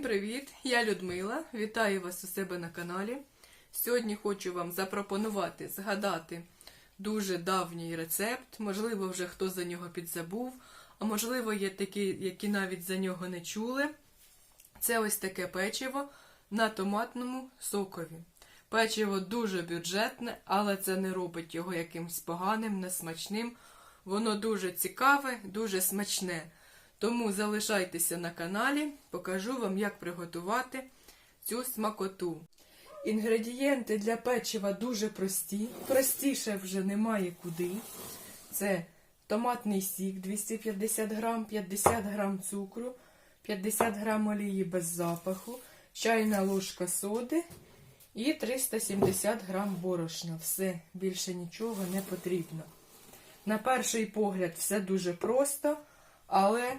привіт! Я Людмила. Вітаю вас у себе на каналі. Сьогодні хочу вам запропонувати згадати дуже давній рецепт. Можливо, вже хто за нього підзабув, а можливо, є такі, які навіть за нього не чули. Це ось таке печиво на томатному сокові. Печиво дуже бюджетне, але це не робить його якимсь поганим, несмачним. Воно дуже цікаве, дуже смачне. Тому залишайтеся на каналі, покажу вам, як приготувати цю смакоту. Інгредієнти для печива дуже прості. Простіше вже немає куди. Це томатний сік 250 грам, 50 грам цукру, 50 грам олії без запаху, чайна ложка соди і 370 грам борошна. Все, більше нічого не потрібно. На перший погляд все дуже просто. Але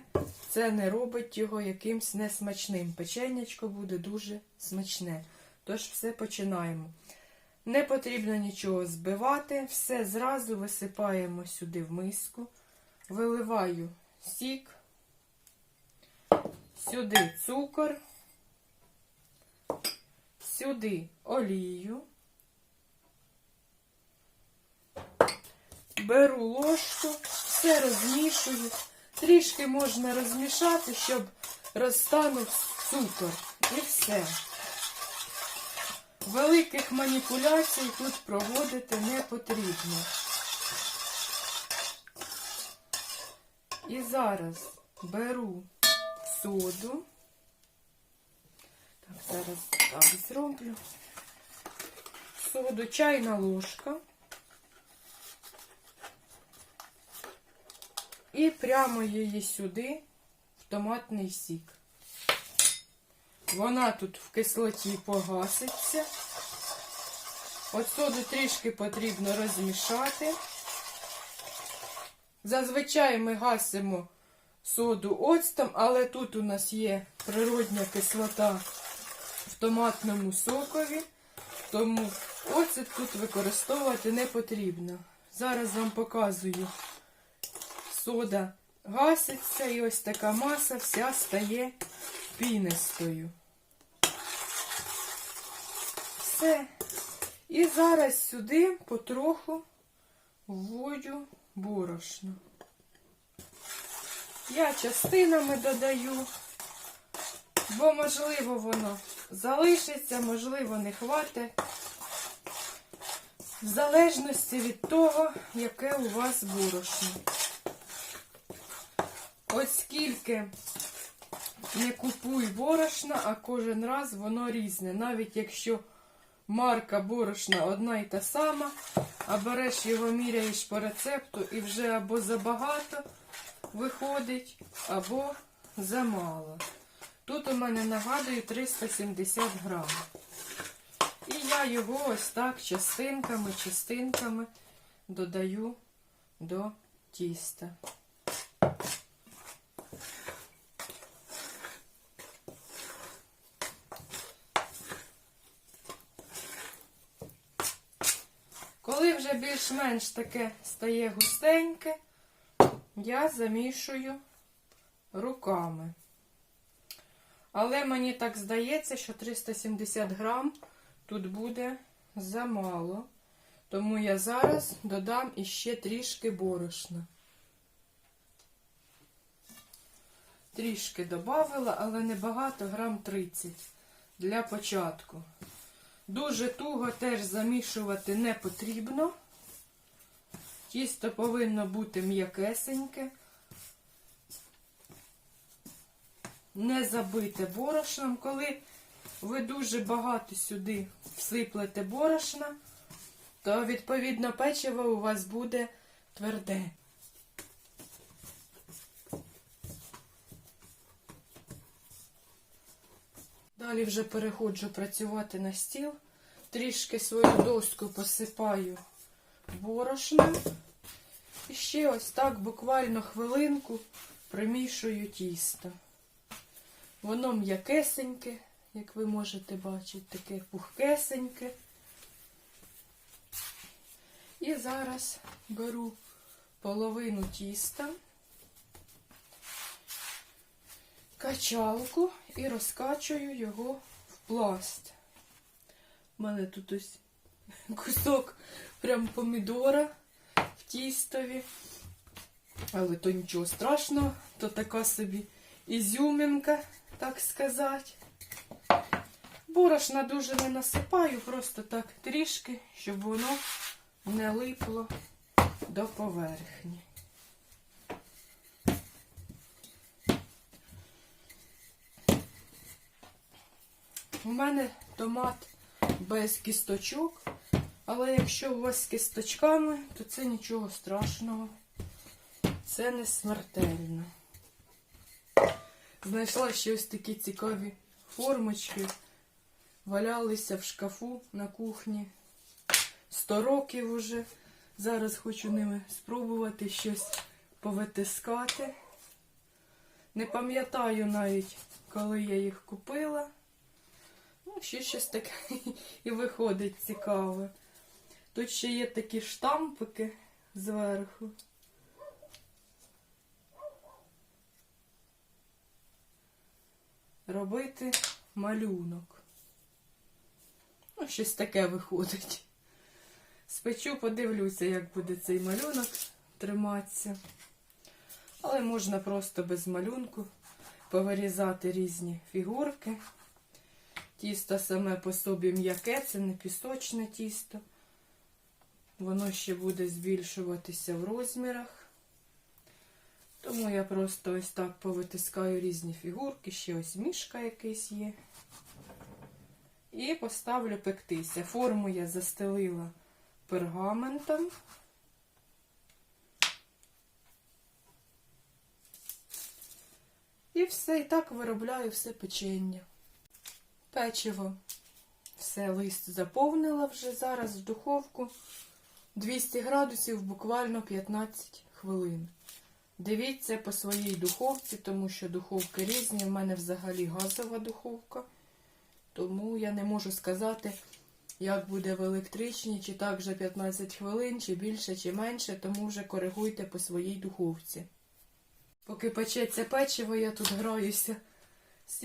це не робить його якимсь несмачним. Печенячко буде дуже смачне. Тож все починаємо. Не потрібно нічого збивати. Все зразу висипаємо сюди в миску. Виливаю сік. Сюди цукор. Сюди олію. Беру ложку. Все розмішую. Трішки можна розмішати, щоб розтанув цукор. І все. Великих маніпуляцій тут проводити не потрібно. І зараз беру соду. Так, зараз так зроблю. Соду, чайна ложка. І прямо її сюди, в томатний сік. Вона тут в кислоті погаситься. От соду трішки потрібно розмішати. Зазвичай ми гасимо соду оцтом, але тут у нас є природня кислота в томатному сокові, тому оцет тут використовувати не потрібно. Зараз вам показую. Сода гаситься і ось така маса вся стає пінистою. Все. І зараз сюди потроху вводжу борошно. Я частинами додаю, бо можливо воно залишиться, можливо не хватить. В залежності від того, яке у вас борошно. От скільки не купуй борошна, а кожен раз воно різне. Навіть якщо марка борошна одна і та сама, а береш його, міряєш по рецепту і вже або забагато виходить, або замало. Тут у мене, нагадую, 370 грам. І я його ось так частинками додаю до тіста. Коли вже більш-менш таке стає густеньке, я замішую руками. Але мені так здається, що 370 грам тут буде замало. Тому я зараз додам іще трішки борошна. Трішки додавила, але небагато, грам 30 для початку. Дуже туго теж замішувати не потрібно. Тісто повинно бути м'якесеньке. Не забите борошном. Коли ви дуже багато сюди всиплете борошна, то відповідно печиво у вас буде тверде. Далі вже переходжу працювати на стіл. Трішки свою доску посипаю борошном. І ще ось так буквально хвилинку примішую тісто. Воно м'якесеньке, як ви можете бачити, таке пухкесеньке. І зараз беру половину тіста, качалку і розкачую його в пласт. У мене тут ось кусок прям помідора в тістові. Але то нічого страшного, то така собі ізюминка, так сказати. Борошна дуже не насипаю, просто так трішки, щоб воно не липло до поверхні. У мене томат без кісточок, але якщо у вас з кісточками, то це нічого страшного. Це не смертельно. Знайшла ще ось такі цікаві формочки. Валялися в шкафу на кухні 100 років уже. Зараз хочу ними спробувати щось повитискати. Не пам'ятаю навіть, коли я їх купила. Ну, ще щось таке і виходить цікаве. Тут ще є такі штампики зверху. Робити малюнок. Ну, щось таке виходить. Спечу, подивлюся, як буде цей малюнок триматися. Але можна просто без малюнку повирізати різні фігурки. Тісто саме по собі м'яке, це не пісочне тісто. Воно ще буде збільшуватися в розмірах. Тому я просто ось так повитискаю різні фігурки, ще ось мішка якийсь є. І поставлю пектися. Форму я застелила пергаментом. І все, і так виробляю все печення. Печиво. Все, лист заповнила вже зараз в духовку. 200 градусів буквально 15 хвилин. Дивіться по своїй духовці, тому що духовки різні. У мене взагалі газова духовка. Тому я не можу сказати, як буде в електричній, чи так вже 15 хвилин, чи більше, чи менше. Тому вже коригуйте по своїй духовці. Поки печеться печиво, я тут граюся з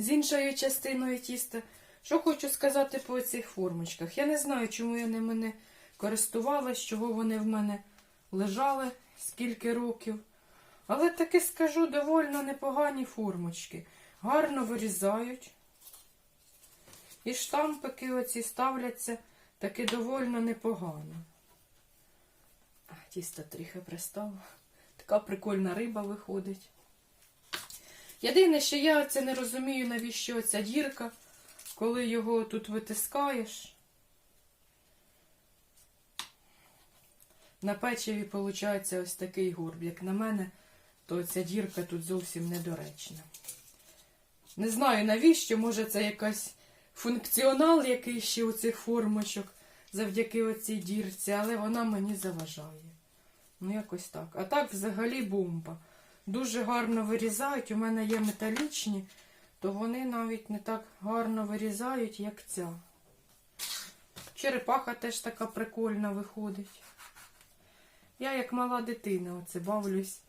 іншою частиною тіста. Що хочу сказати по цих формочках. Я не знаю, чому я ними не користувалась, чого вони в мене лежали, скільки років. Але таки скажу, доволі непогані формочки. Гарно вирізають. І штампики оці ставляться таки доволі непогано. Тісто трохи пристало. Така прикольна риба виходить. Єдине, що я це не розумію, навіщо ця дірка, коли його тут витискаєш. На печиві виходить ось такий горб. Як на мене, то ця дірка тут зовсім недоречна. Не знаю навіщо, може це якийсь функціонал який ще у цих формочок завдяки оцій дірці, але вона мені заважає. Ну якось так. А так взагалі бомба. Дуже гарно вирізають. У мене є металічні, то вони навіть не так гарно вирізають, як ця. Черепаха теж така прикольна виходить. Я як мала дитина оце бавлюсь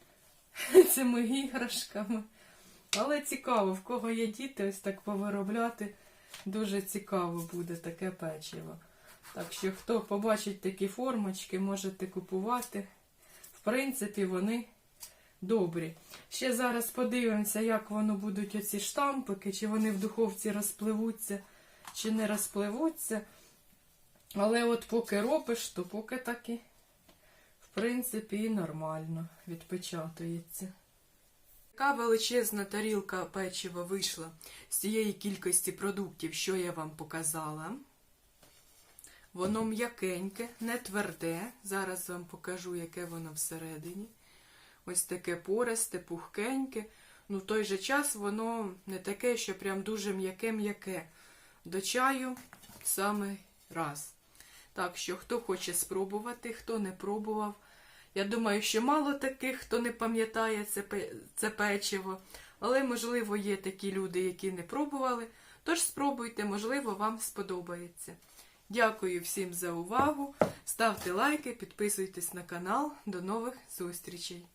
цими іграшками. Але цікаво, в кого є діти, ось так повиробляти. Дуже цікаво буде таке печиво. Так що, хто побачить такі формочки, можете купувати. В принципі, вони добрі. Ще зараз подивимося, як воно будуть оці штампики, чи вони в духовці розпливуться, чи не розпливуться. Але от поки робиш, то поки таки, в принципі, і нормально відпечатується. Така величезна тарілка печива вийшла з цієї кількості продуктів, що я вам показала. Воно м'якеньке, не тверде. Зараз вам покажу, яке воно всередині. Ось таке пористе, пухкеньке. Ну, в той же час воно не таке, що прям дуже м'яке-м'яке. До чаю саме раз. Так що, хто хоче спробувати, хто не пробував. Я думаю, що мало таких, хто не пам'ятає це печиво. Але, можливо, є такі люди, які не пробували. Тож спробуйте, можливо, вам сподобається. Дякую всім за увагу. Ставте лайки, підписуйтесь на канал. До нових зустрічей!